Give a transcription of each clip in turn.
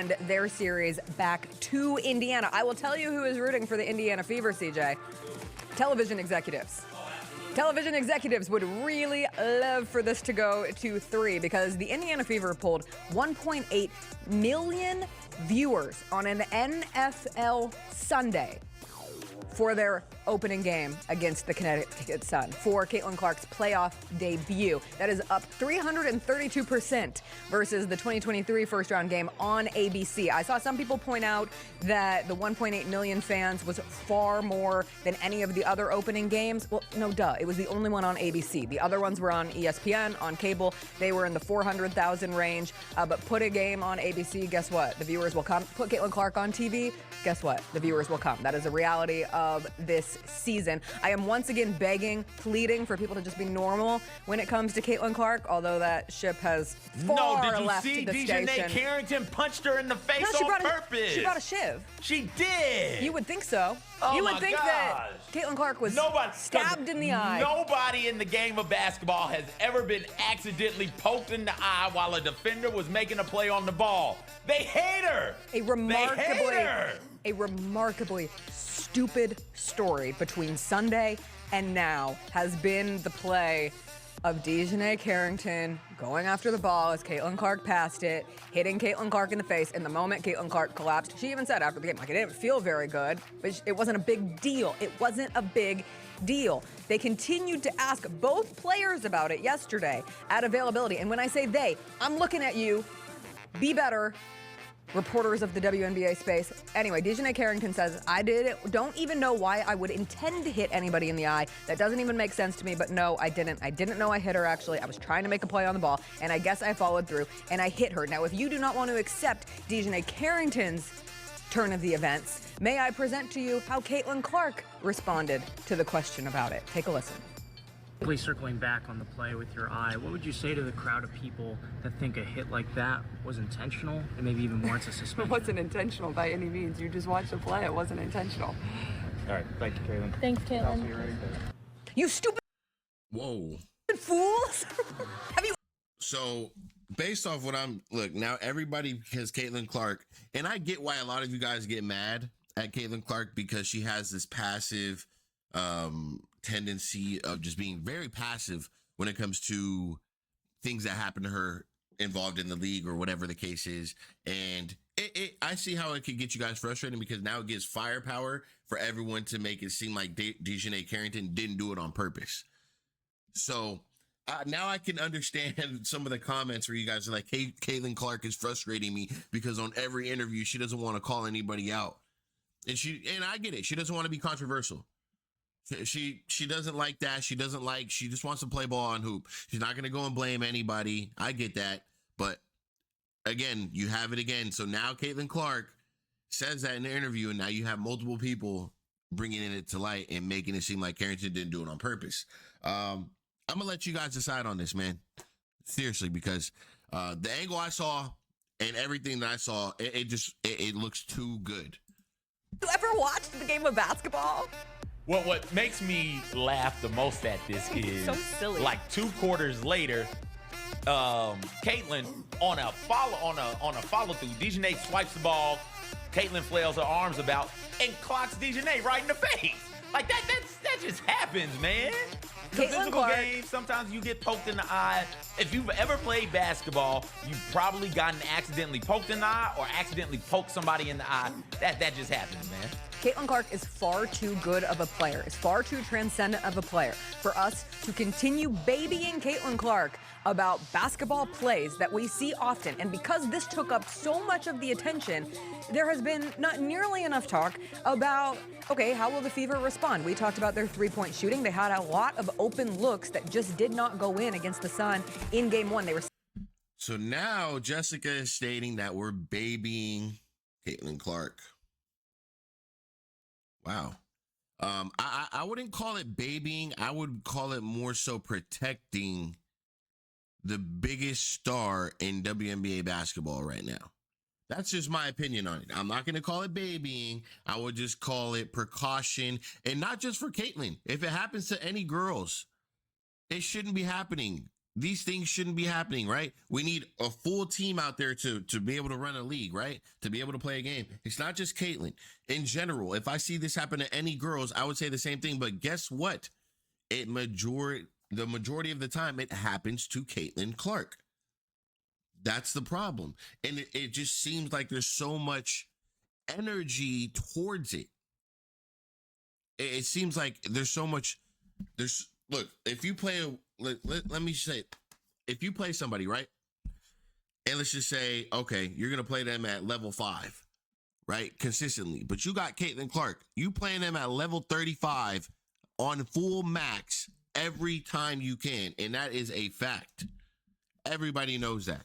send their series back to Indiana. I will tell you who is rooting for the Indiana Fever, CJ. Television executives. Television executives would really love for this to go to 3 because the Indiana Fever pulled 1.8 million viewers on an NFL Sunday for their opening game against the Connecticut Sun for Caitlin Clark's playoff debut. That is up 332% versus the 2023 first-round game on ABC. I saw some people point out that the 1.8 million fans was far more than any of the other opening games. Well, no, duh. It was the only one on ABC. The other ones were on ESPN, on cable. They were in the 400,000 range. But put a game on ABC, guess what? The viewers will come. Put Caitlin Clark on TV, guess what? The viewers will come. That is a reality of this season. I am once again begging, pleading for people to just be normal when it comes to Caitlin Clark, although that ship has far left the station. No, did you see Dejanay Carrington punched her in the face on purpose? She brought a shiv. She did. You would think so. Oh you would think that Caitlin Clark was stabbed in the eye. Nobody in the game of basketball has ever been accidentally poked in the eye while a defender was making a play on the ball. They hate her. A remarkably stupid story between Sunday and now has been the play of Dejanay Carrington going after the ball as Caitlin Clark passed it, hitting Caitlin Clark in the face. In the moment Caitlin Clark collapsed, she even said after the game, like, it didn't feel very good, but it wasn't a big deal. It wasn't a big deal. They continued to ask both players about it yesterday at availability. And when I say they, I'm looking at you. Be better. Reporters of the WNBA space. Anyway, Dejanay Carrington says, don't even know why I would intend to hit anybody in the eye. That doesn't even make sense to me, but no, I didn't. I didn't know I hit her, actually. I was trying to make a play on the ball, and I guess I followed through, and I hit her. Now, if you do not want to accept Dejanay Carrington's turn of the events, may I present to you how Caitlin Clark responded to the question about it. Take a listen. Circling back on the play with your eye, what would you say to the crowd of people that think a hit like that was intentional and maybe even warrants a suspension? It wasn't intentional by any means. You just watched the play. It wasn't intentional. All right. Thank you, Caitlin. Thanks, Caitlin. You stupid fools. Have you? So based off what look, now everybody has Caitlin Clark, and I get why a lot of you guys get mad at Caitlin Clark because she has this passive tendency of just being very passive when it comes to things that happen to her involved in the league or whatever the case is. And I see how it could get you guys frustrated because now it gives firepower for everyone to make it seem like Dejanay Carrington didn't do it on purpose. So now I can understand some of the comments where you guys are like, hey, Caitlin Clark is frustrating me because on every interview, she doesn't want to call anybody out. And I get it. She doesn't want to be controversial. She doesn't like that. She just wants to play ball on hoop. She's not going to go and blame anybody. I get that. But again, you have it again. So now Caitlin Clark says that in the interview, and now you have multiple people bringing it to light and making it seem like Carrington didn't do it on purpose. I'm going to let you guys decide on this, man. Seriously, because the angle I saw and everything that I saw, it looks too good. You ever watched the game of basketball? Well, what makes me laugh the most at this is so silly. Like 2 quarters later, Caitlin on a follow through, Dejanay swipes the ball, Caitlin flails her arms about and clocks Dejanay right in the face. Like that just happens, man. The physical game, sometimes you get poked in the eye. If you've ever played basketball, you've probably gotten accidentally poked in the eye or accidentally poked somebody in the eye. That just happens, man. Caitlin Clark is far too good of a player, is far too transcendent of a player for us to continue babying Caitlin Clark about basketball plays that we see often. And because this took up so much of the attention, there has been not nearly enough talk about, okay, how will the Fever respond? We talked about their three-point shooting. They had a lot of open looks that just did not go in against the Sun in Game 1. They were. So now Jessica is stating that we're babying Caitlin Clark. Wow. I wouldn't call it babying. I would call it more so protecting the biggest star in WNBA basketball right now. That's just my opinion on it. I'm not going to call it babying. I would just call it precaution. And not just for Caitlin. If it happens to any girls, it shouldn't be happening. these things shouldn't be happening, right? We need a full team out there to be able to run a league, right? To be able to play a game. It's not just Caitlyn. In general, if I see this happen to any girls, I would say the same thing. But guess what? The majority of the time, it happens to Caitlyn Clark. That's the problem. And it just seems like there's so much energy towards it. It seems like there's so much. Look, if you play let me say, if you play somebody, right, and let's just say, okay, you're gonna play them at level 5, right, consistently, but you got Caitlyn Clark, you playing them at level 35 on full max every time you can, and that is a fact. Everybody knows that.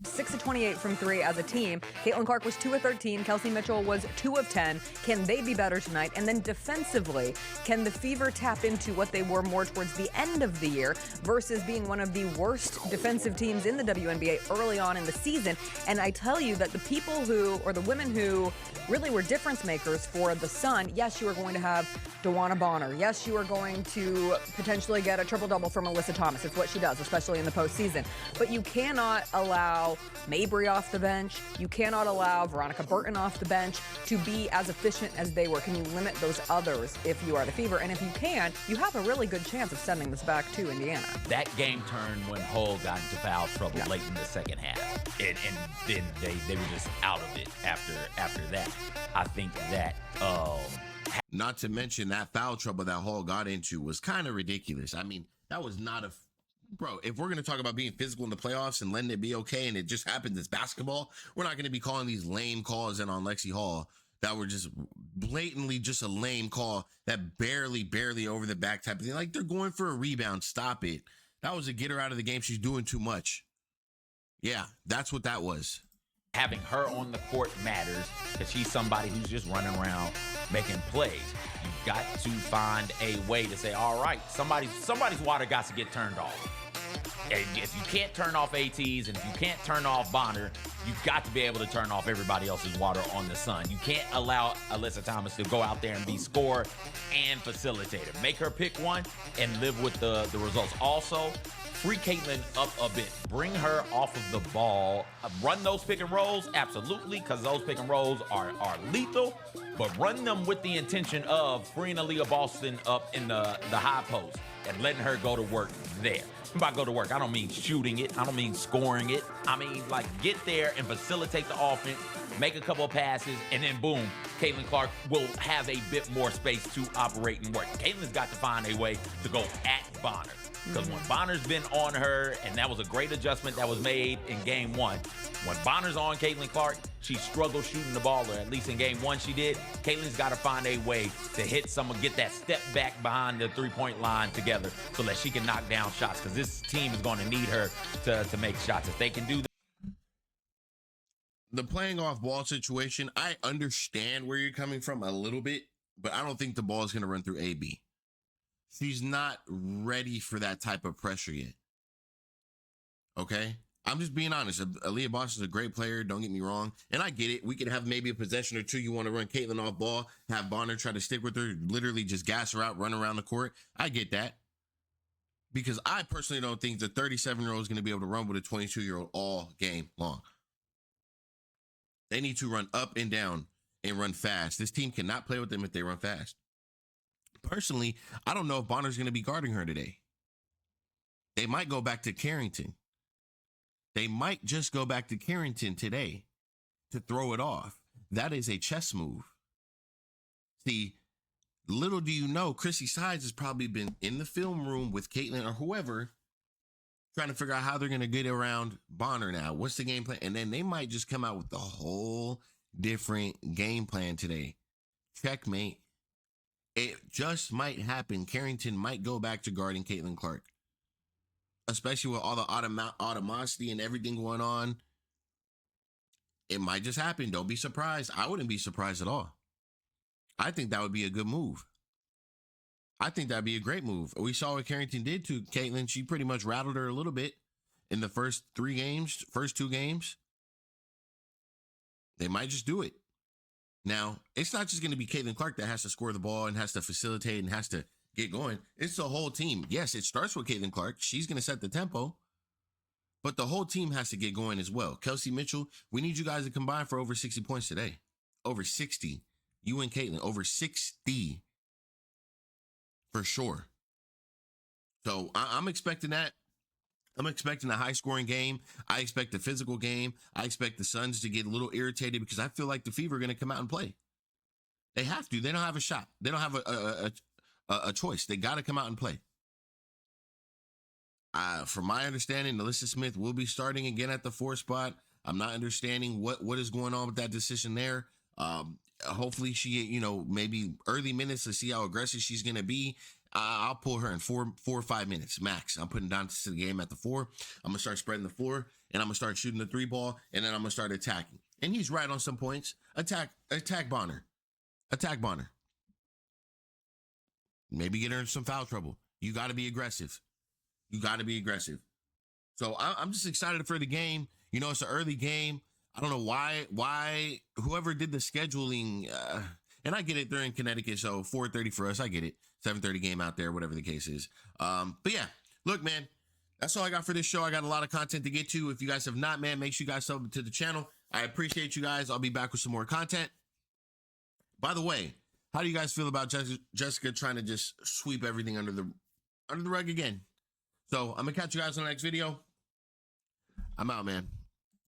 6 of 28 from 3 as a team. Caitlyn Clark was 2 of 13. Kelsey Mitchell was 2 of 10. Can they be better tonight? And then defensively, can the Fever tap into what they were more towards the end of the year versus being one of the worst defensive teams in the WNBA early on in the season? And I tell you that the people who, or the women who really were difference makers for the Sun, yes, you are going to have DeWanna Bonner. Yes, you are going to potentially get a triple-double from Alyssa Thomas. It's what she does, especially in the postseason. But you cannot allow Mabry off the bench. You cannot allow Veronica Burton off the bench to be as efficient as they were. Can you limit those others if you are the Fever? And if you can, you have a really good chance of sending this back to Indiana. That game turned when Hull got into foul trouble late in the second half. And then they were just out of it after that. I think that not to mention that foul trouble that Hall got into was kind of ridiculous. I mean, that was not bro, if we're going to talk about being physical in the playoffs and letting it be okay and it just happens as basketball, we're not going to be calling these lame calls in on Lexi Hall that were just blatantly just a lame call that barely over the back type of thing. Like, they're going for a rebound. Stop it. That was a get her out of the game. She's doing too much. Yeah, that's what that was. Having her on the court matters because she's somebody who's just running around making plays. You've got to find a way to say, all right, somebody's water got to get turned off. And if you can't turn off ATs and if you can't turn off Bonner, you've got to be able to turn off everybody else's water on the Sun. You can't allow Alyssa Thomas to go out there and be scorer and facilitator. Make her pick one and live with the results. Also, free Caitlyn up a bit. Bring her off of the ball. Run those pick and rolls, absolutely, because those pick and rolls are lethal. But run them with the intention of freeing Aaliyah Boston up in the high post and letting her go to work there. By go to work, I don't mean shooting it. I don't mean scoring it. I mean, like, get there and facilitate the offense, make a couple of passes, and then boom, Caitlyn Clark will have a bit more space to operate and work. Caitlyn's got to find a way to go at Bonner. Because when Bonner's been on her, and that was a great adjustment that was made in game 1. When Bonner's on Caitlyn Clark, she struggled shooting the ball, or at least in game 1 she did. Caitlyn's got to find a way to hit someone, get that step back behind the three-point line together so that she can knock down shots, because this team is going to need her to make shots. If they can do that. The playing off ball situation, I understand where you're coming from a little bit, but I don't think the ball is going to run through AB. She's not ready for that type of pressure yet. Okay? I'm just being honest. Aaliyah Boston's a great player. Don't get me wrong. And I get it. We could have maybe a possession or two. You want to run Caitlyn off ball, have Bonner try to stick with her, literally just gas her out, run around the court. I get that. Because I personally don't think the 37-year-old is going to be able to run with a 22-year-old all game long. They need to run up and down and run fast. This team cannot play with them if they run fast. Personally, I don't know if Bonner's going to be guarding her today. They might go back to Carrington. They might just go back to Carrington today to throw it off. That is a chess move. See, little do you know, Chrissy Sides has probably been in the film room with Caitlyn or whoever, trying to figure out how they're going to get around Bonner now. What's the game plan? And then they might just come out with a whole different game plan today. Checkmate. It just might happen. Carrington might go back to guarding Caitlyn Clark, especially with all the automosity and everything going on. It might just happen. Don't be surprised. I wouldn't be surprised at all. I think that would be a good move. I think that'd be a great move. We saw what Carrington did to Caitlyn. She pretty much rattled her a little bit in the first two games. They might just do it. Now, it's not just going to be Caitlyn Clark that has to score the ball and has to facilitate and has to get going. It's the whole team. Yes, it starts with Caitlin Clark. She's going to set the tempo, but the whole team has to get going as well. Kelsey Mitchell, we need you guys to combine for over 60 points today. Over 60. You and Caitlin, over 60 for sure. So I'm expecting that. I'm expecting a high-scoring game. I expect a physical game. I expect the Suns to get a little irritated because I feel like the Fever are going to come out and play. They have to. They don't have a shot. They don't have a choice. They got to come out and play. From my understanding, Alyssa Smith will be starting again at the 4 spot. I'm not understanding what is going on with that decision there. Hopefully she, maybe early minutes to see how aggressive she's going to be. I'll pull her in 4 or 5 minutes max. I'm putting Dante to the game at the 4. I'm going to start spreading the floor, and I'm going to start shooting the 3 ball, and then I'm going to start attacking. And he's right on some points. Attack Bonner. Attack Bonner. Maybe get her in some foul trouble. You got to be aggressive. You got to be aggressive. So I'm just excited for the game. It's an early game. I don't know why whoever did the scheduling, and I get it, they're in Connecticut, so 4:30 for us. I get it. 7:30 game out there, whatever the case is. But yeah, look, man, that's all I got for this show. I got a lot of content to get to. If you guys have not, man, make sure you guys sub to the channel. I appreciate you guys. I'll be back with some more content. By the way, how do you guys feel about Jessica trying to just sweep everything under the rug again? So I'm gonna catch you guys on the next video. I'm out, man.